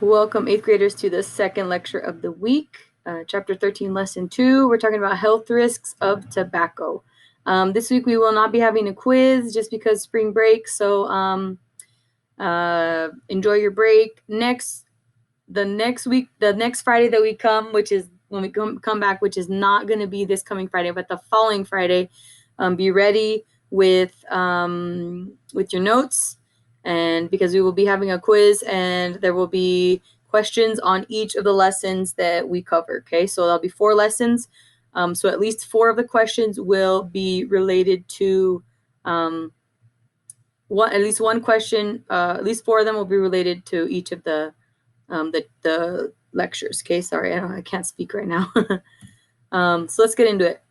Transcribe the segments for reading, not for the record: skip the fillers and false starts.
Welcome, 8th graders, to the second lecture of the week, chapter 13, lesson 2. We're talking about health risks of tobacco. This week we will not be having a quiz just because spring break, so enjoy your break. The next Friday that we come, which is when we come back, which is not going to be this coming Friday, but the following Friday, be ready with your notes, and because we will be having a quiz and there will be questions on each of the lessons that we cover. Okay, so there'll be 4 lessons, so at least 4 of the questions will be related to at least one question. At least 4 of them will be related to each of the lectures. Okay, sorry, I can't speak right now. So let's get into it.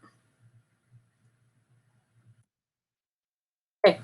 Okay.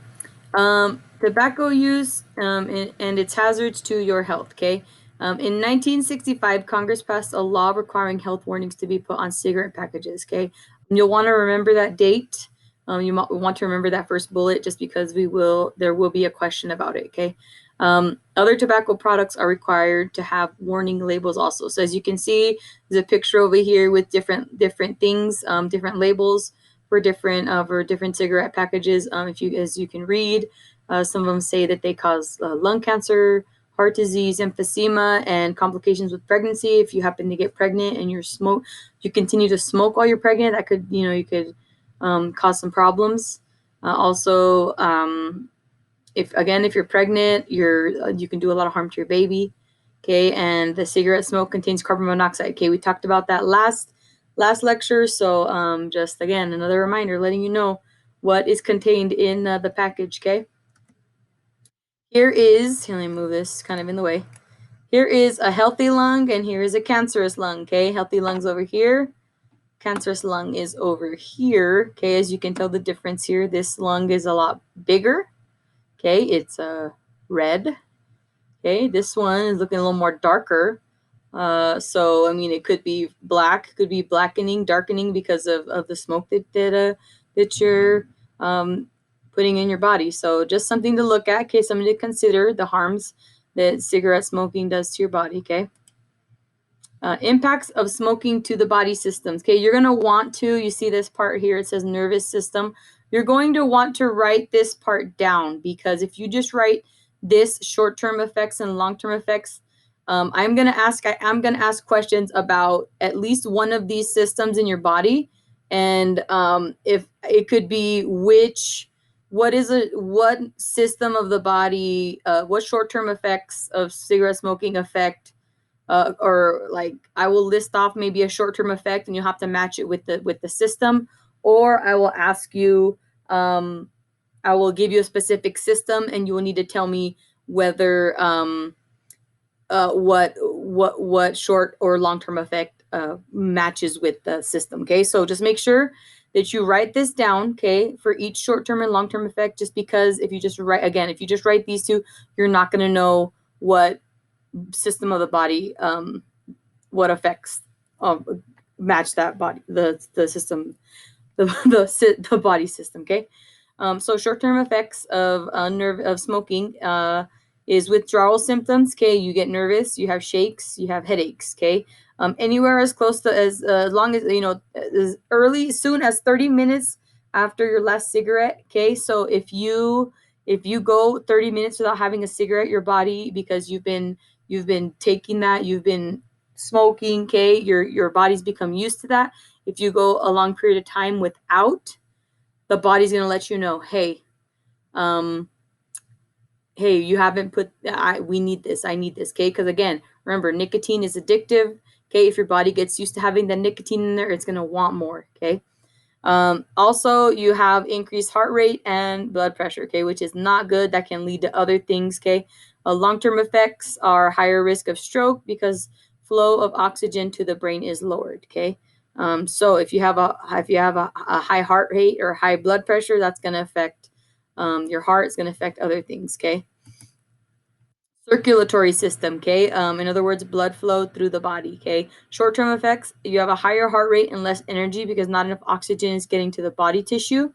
Tobacco use and its hazards to your health. Okay. In 1965, Congress passed a law requiring health warnings to be put on cigarette packages. Okay. You'll want to remember that date. You might want to remember that first bullet just because there will be a question about it. Okay. Other tobacco products are required to have warning labels also. So as you can see, there's a picture over here with different things, different labels for different cigarette packages. As you can read, some of them say that they cause lung cancer, heart disease, emphysema, and complications with pregnancy. If you happen to get pregnant and you continue to smoke while you're pregnant, that could cause some problems. Also, if you're pregnant, you can do a lot of harm to your baby. Okay, and the cigarette smoke contains carbon monoxide. Okay, we talked about that last lecture. So just again, another reminder, letting you know what is contained in the package. Okay, here let me move this kind of in the way. Here is a healthy lung, and here is a cancerous lung. Okay, healthy lungs over here. Cancerous lung is over here. Okay, as you can tell the difference here, this lung is a lot bigger. Okay, it's red. Okay, this one is looking a little more darker. So I mean, it could be black, could be blackening, darkening because of the smoke that you're putting in your body. So just something to look at. Okay, something to consider the harms that cigarette smoking does to your body. Okay. Impacts of smoking to the body systems. Okay, you're going to want to, you see this part here, it says nervous system. You're going to want to write this part down, because if you just write this short-term effects and long-term effects, I'm going to ask questions about at least one of these systems in your body. And if it could be what system of the body, what short-term effects of cigarette smoking affect, or like I will list off maybe a short-term effect and you'll have to match it with the system, or I will ask you, I will give you a specific system and you will need to tell me whether what short or long-term effect matches with the system. Okay, so just make sure that you write this down, okay, for each short-term and long-term effect, just because if you just write these two, you're not going to know what system of the body, what effects match that body, the system, the body system. Okay, so short-term effects of smoking is withdrawal symptoms. Okay, you get nervous, you have shakes, you have headaches. Okay, anywhere as close to as long as as soon as 30 minutes after your last cigarette. Okay, so if you go 30 minutes without having a cigarette, your body, because you've been taking that, you've been smoking. Okay, your body's become used to that. If you go a long period of time without, the body's going to let you know, hey, you haven't put, we need this, I need this. Okay, because again, remember, nicotine is addictive. Okay, if your body gets used to having the nicotine in there, it's going to want more. Okay, also you have increased heart rate and blood pressure. Okay, which is not good. That can lead to other things. Okay, long-term effects are higher risk of stroke because flow of oxygen to the brain is lowered. Okay, so if you have a high heart rate or high blood pressure, that's going to affect your heart. It's going to affect other things. Okay, circulatory system. Okay, in other words, blood flow through the body. Okay, short-term effects, you have a higher heart rate and less energy because not enough oxygen is getting to the body tissue.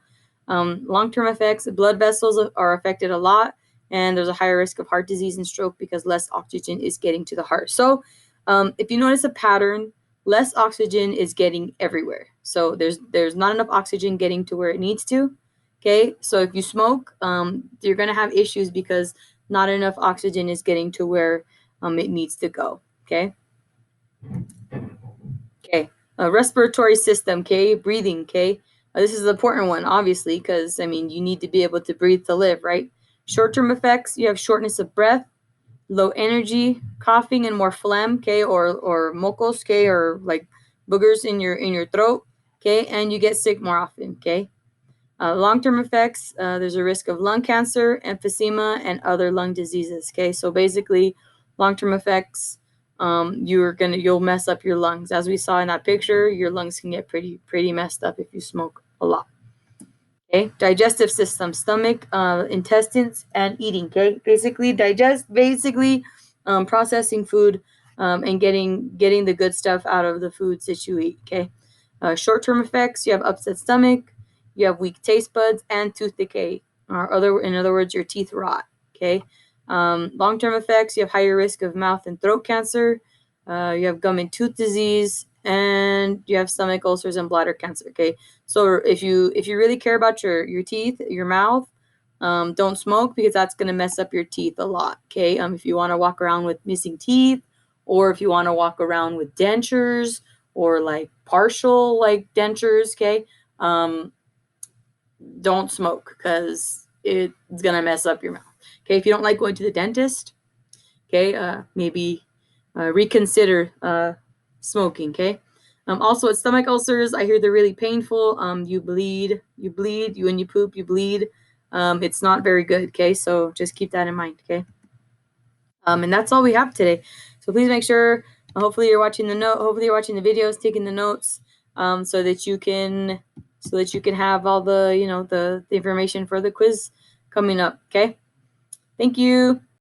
Long-term effects, blood vessels are affected a lot, and there's a higher risk of heart disease and stroke because less oxygen is getting to the heart. So if you notice a pattern, less oxygen is getting everywhere. So there's not enough oxygen getting to where it needs to. Okay, so if you smoke, you're gonna have issues because not enough oxygen is getting to where it needs to go. Okay. Okay. Respiratory system. Okay. Breathing. Okay. This is an important one, obviously, because I mean you need to be able to breathe to live, right? Short-term effects. You have shortness of breath, low energy, coughing, and more phlegm. Okay, or mocos. Okay, or like boogers in your throat. Okay, and you get sick more often. Okay. Long-term effects, there's a risk of lung cancer, emphysema, and other lung diseases. Okay, so basically, long-term effects, you'll mess up your lungs. As we saw in that picture, your lungs can get pretty messed up if you smoke a lot. Okay, digestive system, stomach, intestines, and eating. Okay, basically processing food and getting the good stuff out of the foods that you eat. Okay, short-term effects, you have upset stomach, you have weak taste buds, and tooth decay. Or in other words, your teeth rot. Okay, long-term effects, you have higher risk of mouth and throat cancer, you have gum and tooth disease, and you have stomach ulcers and bladder cancer. Okay, so if you really care about your teeth, your mouth, don't smoke because that's gonna mess up your teeth a lot. Okay, if you want to walk around with missing teeth, or if you want to walk around with dentures or like partial like dentures, okay, um, don't smoke because it's gonna mess up your mouth. Okay, if you don't like going to the dentist, okay, maybe reconsider smoking. Okay. Also, with stomach ulcers, I hear they're really painful. You when you poop, you bleed. It's not very good. Okay, so just keep that in mind. Okay. And that's all we have today. So please make sure. Hopefully, you're watching the note. Hopefully, you're watching the videos, taking the notes, so that you can have all the the information for the quiz coming up. Okay. Thank you.